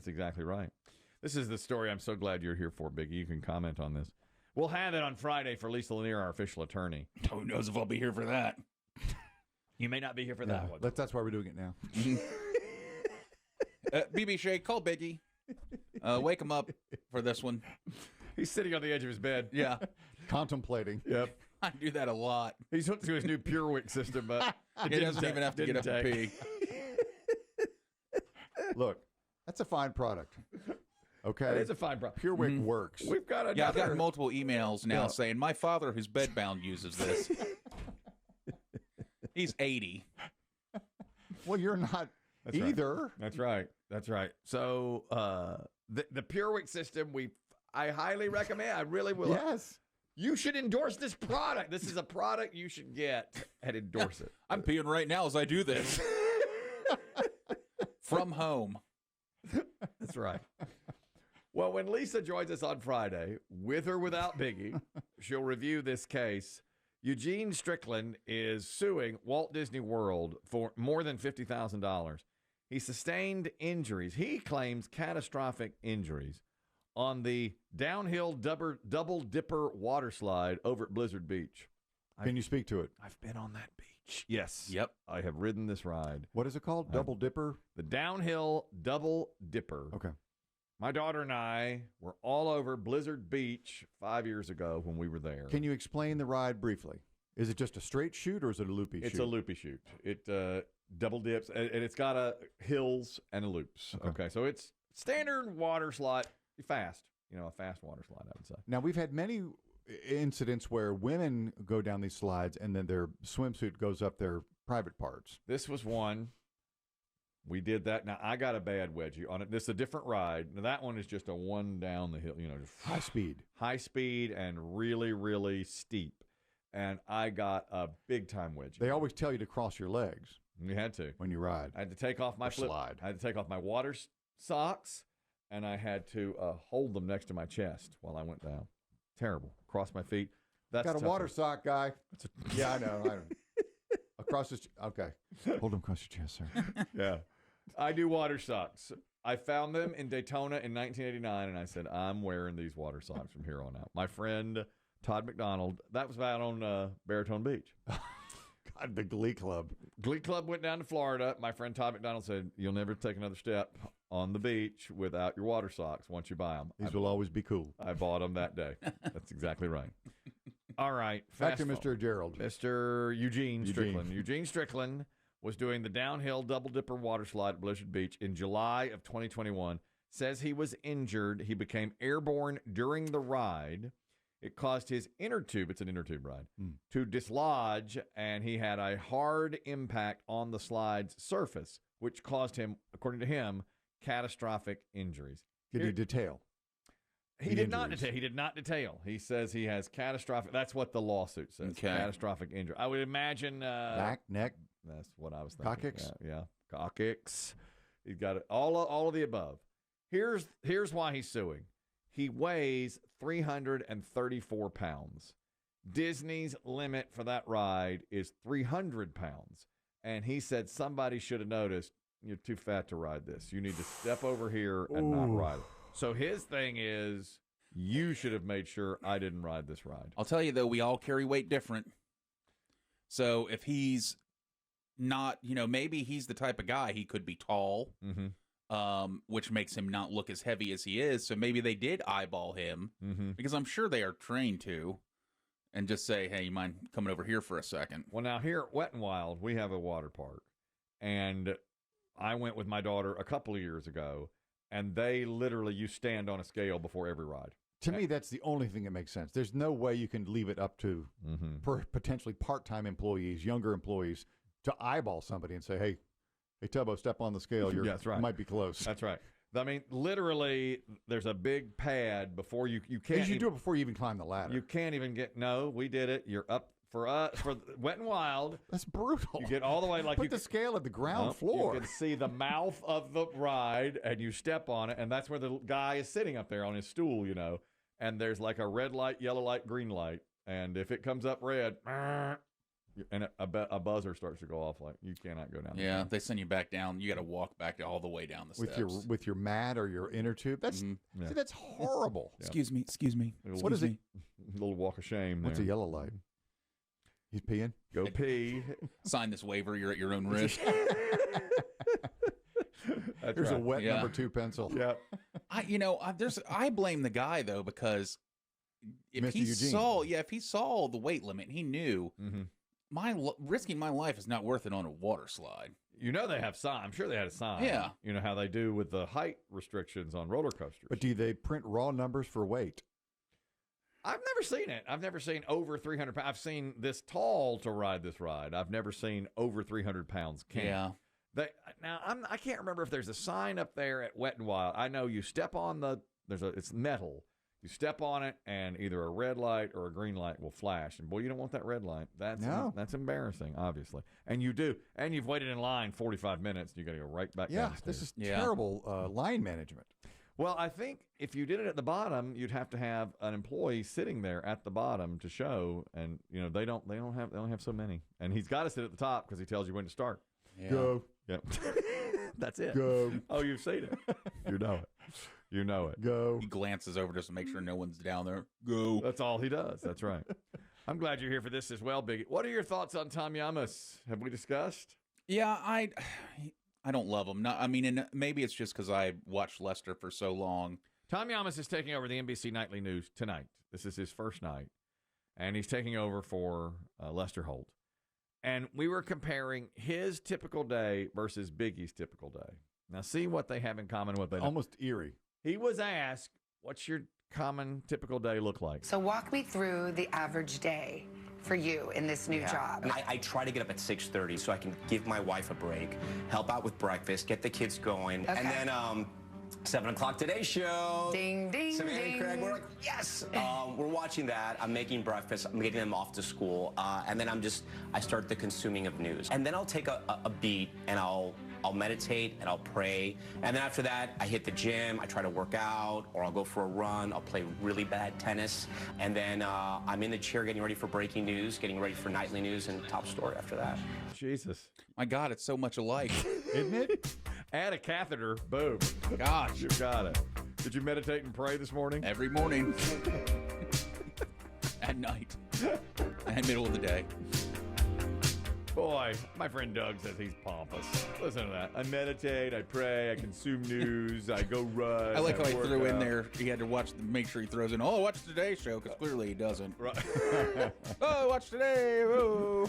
That's exactly right. This is the story I'm so glad you're here for, Biggie. You can comment on this. We'll have it on Friday for Lisa Lanier, our official attorney. Who knows if I'll be here for that? You may not be here for that one. That's why we're doing it now. BB Shay, call Biggie. Wake him up for this one. He's sitting on the edge of his bed. Yeah. Contemplating. Yep. I do that a lot. He's hooked to his new PureWick system, but He doesn't even have to get up and pee. Look, that's a fine product. Okay. It is a fine product. PureWick works. We've got another. Yeah, I've gotten multiple emails now saying, my father, who's bedbound, uses this. He's 80. Well, you're not either. Right. That's right. That's right. So the PureWick system, I highly recommend. I really will. Yes. You should endorse this product. This is a product you should get and endorse it. I'm peeing right now as I do this. From home. That's right. Well, when Lisa joins us on Friday, with or without Biggie, she'll review this case. Eugene Strickland is suing Walt Disney World for more than $50,000. He sustained injuries. He claims catastrophic injuries on the downhill double dipper water slide over at Blizzard Beach. Can you speak to it? I've been on that beach. Yes. Yep. I have ridden this ride. What is it called? Double dipper? The downhill double dipper. Okay. My daughter and I were all over Blizzard Beach 5 years ago when we were there. Can you explain the ride briefly? Is it just a straight shoot or is it a loopy shoot? It's a loopy shoot. It double dips, and it's got hills and loops. Okay, so it's standard water slide, fast. A fast water slide, I would say. Now, we've had many incidents where women go down these slides and then their swimsuit goes up their private parts. This was one. We did that. Now, I got a bad wedgie on it. This is a different ride. Now, that one is just a one down the hill, just high speed. High speed and really, really steep. And I got a big-time wedgie. They always tell you to cross your legs. You had to. When you ride. I had to take off my slide. I had to take off my water socks, and I had to hold them next to my chest while I went down. Terrible. Cross my feet. That's got a water sock, guy. Yeah, I know. Across his... Okay. Hold them across your chest, sir. Yeah. I do water socks. I found them in Daytona in 1989, and I said, I'm wearing these water socks from here on out. My friend Todd McDonald, that was out on Baritone Beach. God, the Glee Club. Glee Club went down to Florida. My friend Todd McDonald said, you'll never take another step on the beach without your water socks once you buy them. These will always be cool. I bought them that day. That's exactly right. All right. Back to Mr. Gerald. Mr. Eugene Strickland. Eugene Strickland was doing the downhill double dipper water slide at Blizzard Beach in July of 2021. Says he was injured. He became airborne during the ride. It caused his inner tube, it's an inner tube ride, to dislodge, and he had a hard impact on the slide's surface, which caused him, according to him, catastrophic injuries. Did he detail? He did not detail. He did not detail. He says he has catastrophic. That's what the lawsuit says. Okay. Catastrophic injury. I would imagine back, neck. That's what I was thinking. Coccyx. Yeah. Coccyx. He's got it. All of the above. Here's why he's suing. He weighs 334 pounds. Disney's limit for that ride is 300 pounds. And he said somebody should have noticed, you're too fat to ride this. You need to step over here and not ride it. So his thing is, you should have made sure I didn't ride this ride. I'll tell you, though, we all carry weight different. So if he's not, maybe he's the type of guy, he could be tall, which makes him not look as heavy as he is. So maybe they did eyeball him, because I'm sure they are trained to, and just say, hey, you mind coming over here for a second? Well, now here at Wet 'n Wild, we have a water park. And I went with my daughter a couple of years ago, and they literally, you stand on a scale before every ride. To me, that's the only thing that makes sense. There's no way you can leave it up to potentially part-time employees, younger employees, to eyeball somebody and say, hey, Tubbo, step on the scale. That's right. You might be close. That's right. I mean, literally, there's a big pad before you can't. You should do it before you even climb the ladder. You can't even get. No, we did it. You're up for Wet 'n Wild. That's brutal. You get all the way put the scale at the ground floor. You can see the mouth of the ride, and you step on it, and that's where the guy is sitting up there on his stool, And there's like a red light, yellow light, green light, and if it comes up red, and a buzzer starts to go off like you cannot go down. Yeah, they send you back down. You got to walk back all the way down the steps with your mat or your inner tube. That's see, that's horrible. Yeah. Excuse me. What is it? A little walk of shame. What's a yellow light? He's peeing. Go pee. Sign this waiver. You're at your own risk. There's a wet number 2 pencil. Yeah. I blame the guy though, because if Mr. he Eugene. saw the weight limit, he knew risking my life is not worth it on a water slide. You know they have sign. I'm sure they had a sign. Yeah. You know how they do with the height restrictions on roller coasters. But do they print raw numbers for weight? I've never seen it. I've never seen over 300 pounds. I've seen this tall to ride this ride. I've never seen over 300 pounds camp. Yeah. Now, I can't remember if there's a sign up there at Wet and Wild. I know you step on it's metal. You step on it, and either a red light or a green light will flash. And boy, you don't want that red light. That's embarrassing, obviously. And you do. And you've waited in line 45 minutes. You got to go right back down the stairs. This is terrible line management. Well, I think if you did it at the bottom, you'd have to have an employee sitting there at the bottom to show. And they only have so many. And he's got to sit at the top because he tells you when to start. Yeah. Go. Yep. That's it. Go. Oh, you've seen it. You know it. You know it. Go. He glances over just to make sure no one's down there. Go. That's all he does. That's right. I'm glad you're here for this as well, Biggie. What are your thoughts on Tom Llamas? Have we discussed? Yeah, I don't love him. And maybe it's just because I watched Lester for so long. Tom Llamas is taking over the NBC Nightly News tonight. This is his first night, and he's taking over for Lester Holt. And we were comparing his typical day versus Biggie's typical day. Now, see what they have in common. What they almost eerie. He was asked, "What's your common typical day look like?" So walk me through the average day for you in this new job. And I try to get up at 6:30 so I can give my wife a break, help out with breakfast, get the kids going, Okay. and then 7 o'clock Today Show. Ding, ding, Samantha and ding. Craig, we're like, yes. We're watching that. I'm making breakfast. I'm getting them off to school, and then I start the consuming of news, and then I'll take a beat and I'll meditate and I'll pray, and then after that I hit the gym. I try to work out, or I'll go for a run. I'll play really bad tennis, and then I'm in the chair getting ready for breaking news, getting ready for nightly news and top story after that. Jesus. My God, it's so much alike. Isn't it? Add a catheter. Boom. Gosh. You've got it. Did you meditate and pray this morning? Every morning. At night. And middle of the day. Boy, my friend Doug says he's pompous. Listen to that. I meditate, I pray, I consume news, I go run. I like how he work threw in out. there. He had to make sure he throws in, watch Today's Show, because clearly he doesn't. Right. Oh, watch Today. Oh.